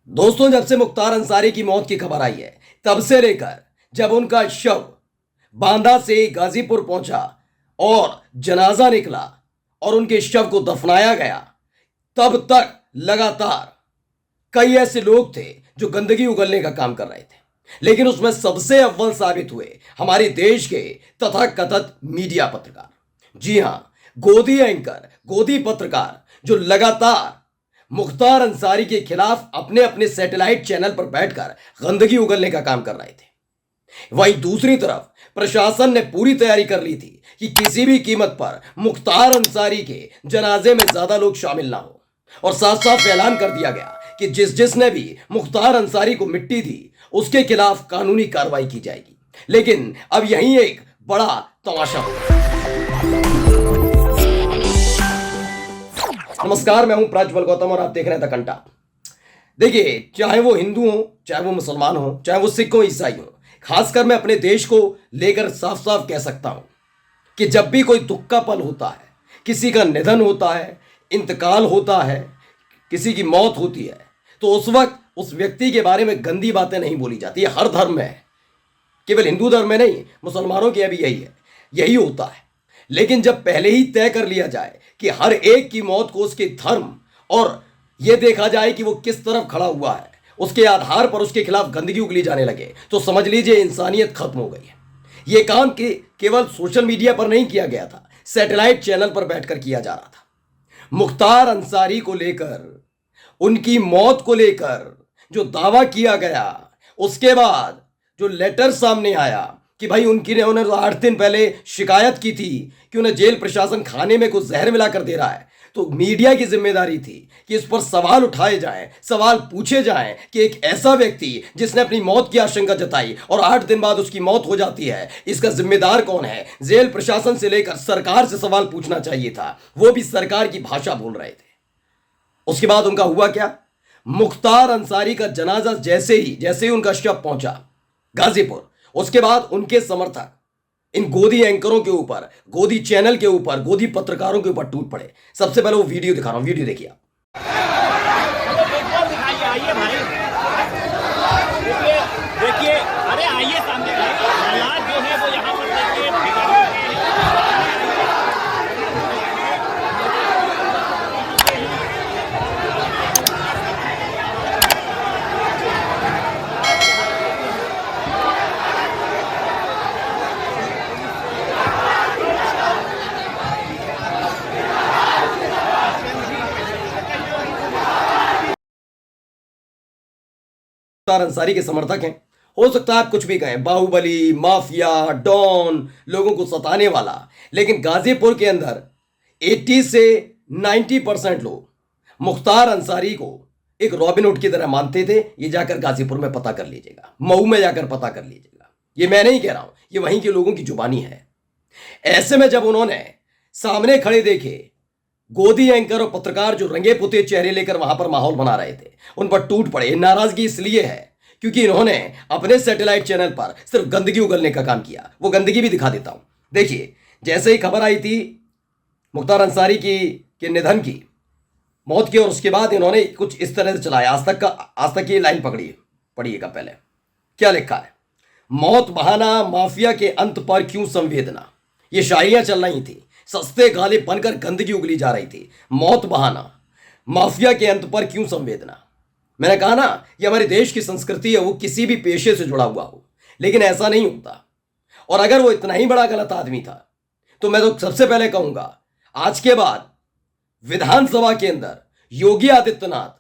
दोस्तों, जब से मुख्तार अंसारी की मौत की खबर आई है, तब से लेकर जब उनका शव बांदा से गाजीपुर पहुंचा और जनाजा निकला और उनके शव को दफनाया गया, तब तक लगातार कई ऐसे लोग थे जो गंदगी उगलने का काम कर रहे थे। लेकिन उसमें सबसे अव्वल साबित हुए हमारे देश के तथाकथित मीडिया पत्रकार। जी हां, गोदी एंकर, गोदी पत्रकार जो लगातार मुख्तार अंसारी के खिलाफ अपने अपने सैटेलाइट चैनल पर बैठकर गंदगी उगलने का काम कर रहे थे। वहीं दूसरी तरफ प्रशासन ने पूरी तैयारी कर ली थी कि किसी भी कीमत पर मुख्तार अंसारी के जनाजे में ज्यादा लोग शामिल ना हो, और साफ साफ ऐलान कर दिया गया कि जिसने भी मुख्तार अंसारी को मिट्टी दी उसके खिलाफ कानूनी कार्रवाई की जाएगी। लेकिन अब यहीं एक बड़ा तमाशा हुआ। नमस्कार, मैं हूं प्रज्वल गौतम और आप देख रहे हैं द कंटा। देखिए, चाहे वो हिंदू हो, चाहे वो मुसलमान हो, चाहे वो सिख हो, ईसाई हो, खासकर मैं अपने देश को लेकर साफ साफ कह सकता हूं कि जब भी कोई दुख का पल होता है, किसी का निधन होता है, इंतकाल होता है, किसी की मौत होती है, तो उस वक्त उस व्यक्ति के बारे में गंदी बातें नहीं बोली जाती। ये हर धर्म में है, केवल हिंदू धर्म में नहीं, मुसलमानों के भी यही है, यही होता है। लेकिन जब पहले ही तय कर लिया जाए कि हर एक की मौत को उसके धर्म और यह देखा जाए कि वो किस तरफ खड़ा हुआ है, उसके आधार पर उसके खिलाफ गंदगी उगली जाने लगे, तो समझ लीजिए इंसानियत खत्म हो गई है। यह काम केवल सोशल मीडिया पर नहीं किया गया था, सैटेलाइट चैनल पर बैठकर किया जा रहा था। मुख्तार अंसारी को लेकर, उनकी मौत को लेकर जो दावा किया गया, उसके बाद जो लेटर सामने आया कि भाई उन्होंने 8 दिन पहले शिकायत की थी कि उन्हें जेल प्रशासन खाने में कुछ जहर मिलाकर दे रहा है, तो मीडिया की जिम्मेदारी थी कि इस पर सवाल उठाए जाएं, सवाल पूछे जाएं कि एक ऐसा व्यक्ति जिसने अपनी मौत की आशंका जताई और 8 दिन बाद उसकी मौत हो जाती है, इसका जिम्मेदार कौन है। जेल प्रशासन से लेकर सरकार से सवाल पूछना चाहिए था, वो भी सरकार की भाषा बोल रहे थे। उसके बाद उनका हुआ क्या? मुख्तार अंसारी का जनाजा जैसे ही उनका शव पहुंचा गाजीपुर, उसके बाद उनके समर्थक इन गोदी एंकरों के ऊपर, गोदी चैनल के ऊपर, गोदी पत्रकारों के ऊपर टूट पड़े। सबसे पहले वो वीडियो दिखा रहा हूं, वीडियो देखिए आप। देखिए, अरे आइए सामने, हालात जो है वो यहाँ पर देखिए बिगड़ रहे हैं। मुख्तार अंसारी के समर्थक हैं, हो सकता है आप कुछ भी कहें, बाहुबली, माफिया, डॉन, लोगों को सताने वाला, लेकिन गाजीपुर के अंदर 80 से 90% लोग मुख्तार अंसारी को एक रॉबिनहुड की तरह मानते थे। ये जाकर गाजीपुर में पता कर लीजिएगा, मऊ में जाकर पता कर लीजिएगा। ये मैं नहीं कह रहा हूं, ये वहीं के लोगों की जुबानी है। ऐसे में जब उन्होंने सामने खड़े देखे गोदी एंकर और पत्रकार जो रंगे पुते चेहरे लेकर वहां पर माहौल बना रहे थे, उन पर टूट पड़े। नाराजगी इसलिए है क्योंकि इन्होंने अपने सैटेलाइट चैनल पर सिर्फ गंदगी उगलने का काम किया। वो गंदगी भी दिखा देता हूं। देखिए, जैसे ही खबर आई थी मुख्तार अंसारी के निधन की, मौत की, और उसके बाद इन्होंने कुछ इस तरह से चलाया। आज तक की लाइन पढ़िएगा पहले क्या लिखा है। मौत बहाना, माफिया के अंत पर क्यों संवेदना। ये शायरियां चल रही थी, सस्ते गाले बनकर गंदगी उगली जा रही थी। मौत बहाना, माफिया के अंत पर क्यों संवेदना। मैंने कहा ना, ये हमारे देश की संस्कृति है, वो किसी भी पेशे से जुड़ा हुआ हो, लेकिन ऐसा नहीं होता। और अगर वो इतना ही बड़ा गलत आदमी था, तो मैं तो सबसे पहले कहूंगा, आज के बाद विधानसभा के अंदर योगी आदित्यनाथ,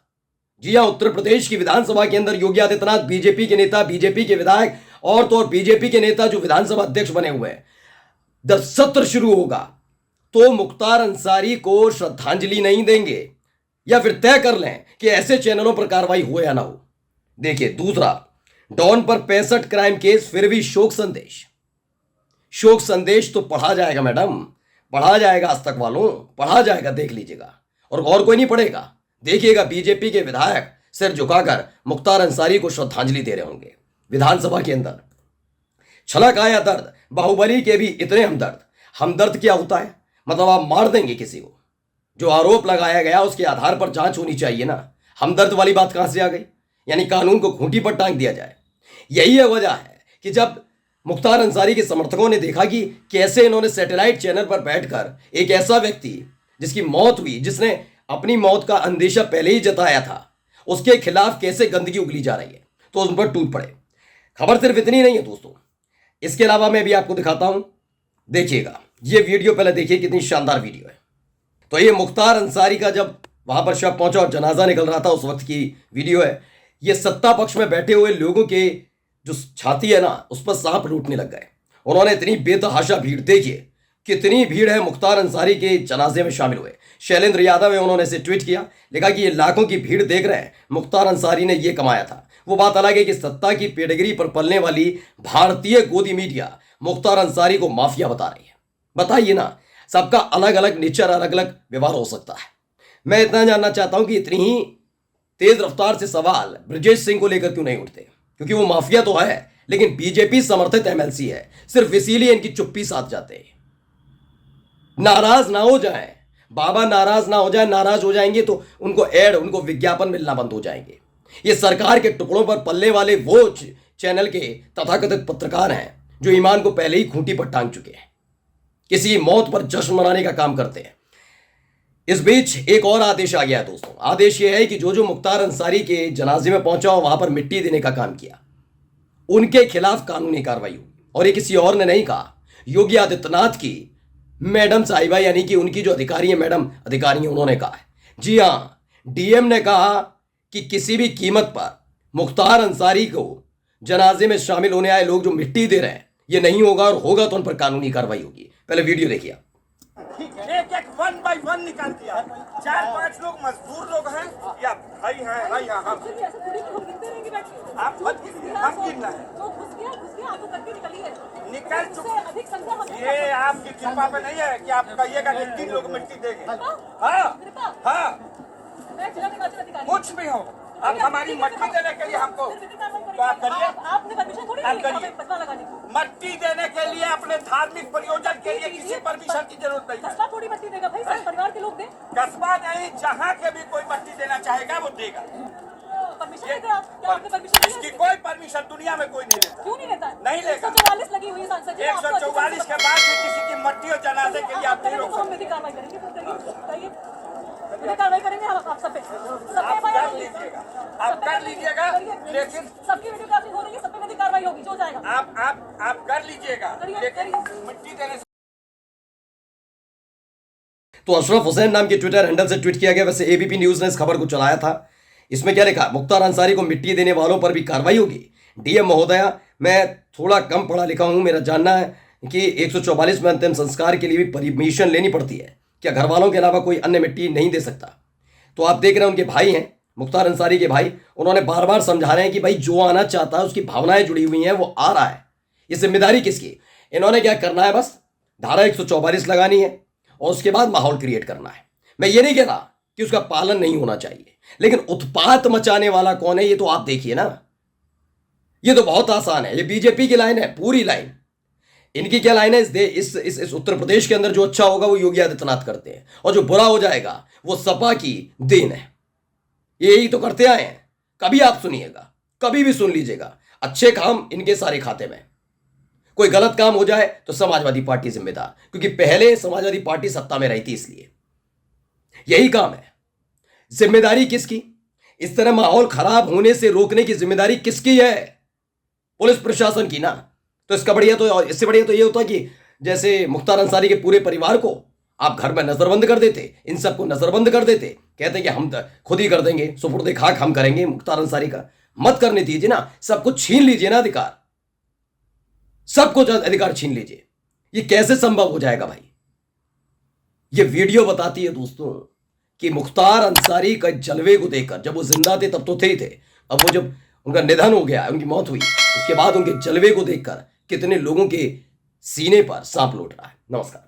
जी हां, उत्तर प्रदेश की विधानसभा के अंदर योगी आदित्यनाथ, बीजेपी के नेता, बीजेपी के विधायक, और तो और बीजेपी के नेता जो विधानसभा अध्यक्ष बने हुए हैं, जब सत्र शुरू होगा तो मुख्तार अंसारी को श्रद्धांजलि नहीं देंगे, या फिर तय कर लें कि ऐसे चैनलों पर कार्रवाई हो या ना हो। देखिए, दूसरा, डॉन पर 65 क्राइम केस, फिर भी शोक संदेश। शोक संदेश तो पढ़ा जाएगा मैडम, पढ़ा जाएगा, आज तक वालों पढ़ा जाएगा, देख लीजिएगा। और कोई नहीं पढ़ेगा, देखिएगा बीजेपी के विधायक सिर झुकाकर मुख्तार अंसारी को श्रद्धांजलि दे रहे होंगे विधानसभा के अंदर। छलक आया दर्द, बाहुबली के भी इतने हमदर्द। हमदर्द क्या होता है? मतलब आप मार देंगे किसी को, जो आरोप लगाया गया उसके आधार पर जांच होनी चाहिए ना। हमदर्द वाली बात कहां से आ गई? यानी कानून को खूंटी पर टांग दिया जाए। यही है वजह है कि जब मुख्तार अंसारी के समर्थकों ने देखा कि कैसे इन्होंने सैटेलाइट चैनल पर बैठकर एक ऐसा व्यक्ति जिसकी मौत हुई, जिसने अपनी मौत का अंदेशा पहले ही जताया था, उसके खिलाफ कैसे गंदगी उगली जा रही है, तो उन पर टूट पड़े। खबर सिर्फ इतनी नहीं है दोस्तों, इसके अलावा मैं भी आपको दिखाता हूं, देखिएगा ये वीडियो, पहले देखिए कितनी शानदार वीडियो है। तो ये मुख्तार अंसारी का जब वहां पर शव पहुंचा और जनाजा निकल रहा था उस वक्त की वीडियो है। ये सत्ता पक्ष में बैठे हुए लोगों के जो छाती है ना, उस पर सांप लूटने लग गए। उन्होंने इतनी बेतहाशा भीड़, देखिए कितनी भीड़ है मुख्तार अंसारी के जनाजे में शामिल हुए। शैलेंद्र यादव है, उन्होंने इसे ट्वीट किया, लिखा कि ये लाखों की भीड़ देख रहे हैं, मुख्तार अंसारी ने ये कमाया था। वो बात अलग है कि सत्ता की पेडिग्री पर पलने वाली भारतीय गोदी मीडिया मुख्तार अंसारी को माफिया बता रही है। बताइए ना, सबका अलग अलग नेचर, अलग अलग व्यवहार हो सकता है। मैं इतना जानना चाहता हूं कि इतनी ही तेज रफ्तार से सवाल ब्रजेश सिंह को लेकर क्यों नहीं उठते, क्योंकि वो माफिया तो है लेकिन बीजेपी समर्थित एमएलसी है, सिर्फ इसीलिए इनकी चुप्पी साध जाते हैं। नाराज ना हो जाए बाबा, नाराज ना हो जाए, नाराज हो जाएंगे तो उनको एड, उनको विज्ञापन मिलना बंद हो जाएंगे। ये सरकार के टुकड़ों पर पलने वाले वो चैनल के तथाकथित पत्रकार हैं जो ईमान को पहले ही खूंटी पर टांग चुके हैं, किसी मौत पर जश्न मनाने का काम करते हैं। इस बीच एक और आदेश आ गया है दोस्तों। आदेश यह है कि जो जो मुख्तार अंसारी के जनाजे में पहुंचा और वहां पर मिट्टी देने का काम किया, उनके खिलाफ कानूनी कार्रवाई होगी। और ये किसी और ने नहीं कहा, योगी आदित्यनाथ की मैडम साहिबा, यानी कि उनकी जो अधिकारी है, मैडम अधिकारी है, उन्होंने कहा है। जी हां, डीएम ने कहा कि किसी भी कीमत पर मुख्तार अंसारी को जनाजे में शामिल होने आए लोग जो मिट्टी दे रहे हैं, ये नहीं होगा, और होगा तो उन पर कानूनी कार्रवाई होगी। पहले वीडियो देखिए। एक एक वन बाय वन निकाल दिया। 4-5 लोग मजदूर लोग हैं या भाई हैं, भाई हैं हम। आप मत गिनिए, हम गिनना है। निकल चुके। ये आपकी कृपा पे नहीं है कि आप कहिएगा कि 3 लोग मिट्टी देंगे। हाँ हाँ, कुछ भी हो, अब हमारी मट्टी देने के लिए हमको क्या करिए, आप करिए। मट्टी देने के लिए अपने धार्मिक प्रयोजन के लिए किसी परमिशन की जरूरत नहीं है। कस्बा थोड़ी मट्टी देगा भाई, सब परिवार के लोग दें। कस्बा नहीं, जहाँ के भी कोई मट्टी देना चाहेगा वो देगा। परमिशन लेते आप? क्या आपने परमिशन इसकी कोई परमिशन दुनिया में कोई नहीं लेता। क्यों नहीं लेता? नहीं लेगा। 144 लगी हुई है सांसद जी। 144 के बाद भी किसी की मट्टी और जनाजे के लिए आप नहीं रोक हम सकते। विधि कार्रवाई करेंगे, फिर करिए, विधि कार्रवाई करेंगे हम आप सब पे। आप कर लीजिएगा, आप कर लीजिएगा, लेकिन सबकी वीडियो काफी हो रही है, सब पे विधि कार्रवाई होगी, जो जाएगा। आप कर लीजिएगा, लेकिन मिट्टी देने से। तो अशरफ हुसैन नाम के ट्विटर हैंडल से ट्वीट किया गया। वैसे एबीपी न्यूज ने इस खबर को चलाया था। इसमें क्या लिखा, मुख्तार अंसारी को मिट्टी देने वालों पर भी कार्रवाई होगी। डीएम महोदया, मैं थोड़ा कम पढ़ा लिखा हूं, मेरा जानना है कि 144 में अंतिम संस्कार के लिए भी परमिशन लेनी पड़ती है क्या? घर वालों के अलावा कोई अन्य मिट्टी नहीं दे सकता? तो आप देख रहे हैं उनके भाई हैं, मुख्तार अंसारी के भाई, उन्होंने बार बार समझा रहे हैं कि भाई जो आना चाहता है, उसकी भावनाएं जुड़ी हुई हैं, वो आ रहा है। ये जिम्मेदारी किसकी? इन्होंने क्या करना है, बस धारा 144 लगानी है और उसके बाद माहौल क्रिएट करना है। मैं ये नहीं कह रहा कि उसका पालन नहीं होना चाहिए, लेकिन उत्पात मचाने वाला कौन है ये तो आप देखिए ना। ये तो बहुत आसान है, ये बीजेपी की लाइन है, पूरी लाइन। इनकी क्या लाइन है, इस उत्तर प्रदेश के अंदर जो अच्छा होगा वो योगी आदित्यनाथ करते हैं, और जो बुरा हो जाएगा वो सपा की देन है। यही तो करते आए हैं। कभी आप सुनिएगा, कभी भी सुन लीजिएगा, अच्छे काम इनके सारे खाते में। कोई गलत काम हो जाए तो समाजवादी पार्टी जिम्मेदार, क्योंकि पहले समाजवादी पार्टी सत्ता में रही थी, इसलिए यही काम है। जिम्मेदारी किसकी? इस तरह माहौल खराब होने से रोकने की जिम्मेदारी किसकी है? पुलिस प्रशासन की ना। तो इससे बढ़िया तो ये होता कि जैसे मुख्तार अंसारी के पूरे परिवार को आप घर में नजरबंद कर देते, इन सबको नजरबंद कर देते, कहते कि हम खुद ही कर देंगे, सुपुर्द खाक हम करेंगे मुख्तार अंसारी का। मत करने दीजिए ना, सब कुछ छीन लीजिए ना अधिकार, सब कुछ अधिकार छीन लीजिए। ये कैसे संभव हो जाएगा भाई? ये वीडियो बताती है दोस्तों कि मुख्तार अंसारी का जलवे को देखकर, जब वो जिंदा थे तब तो थे ही थे, अब वो जब उनका निधन हो गया, उनकी मौत हुई, उसके बाद उनके जलवे को देखकर कितने लोगों के सीने पर सांप लौट रहा है। नमस्कार।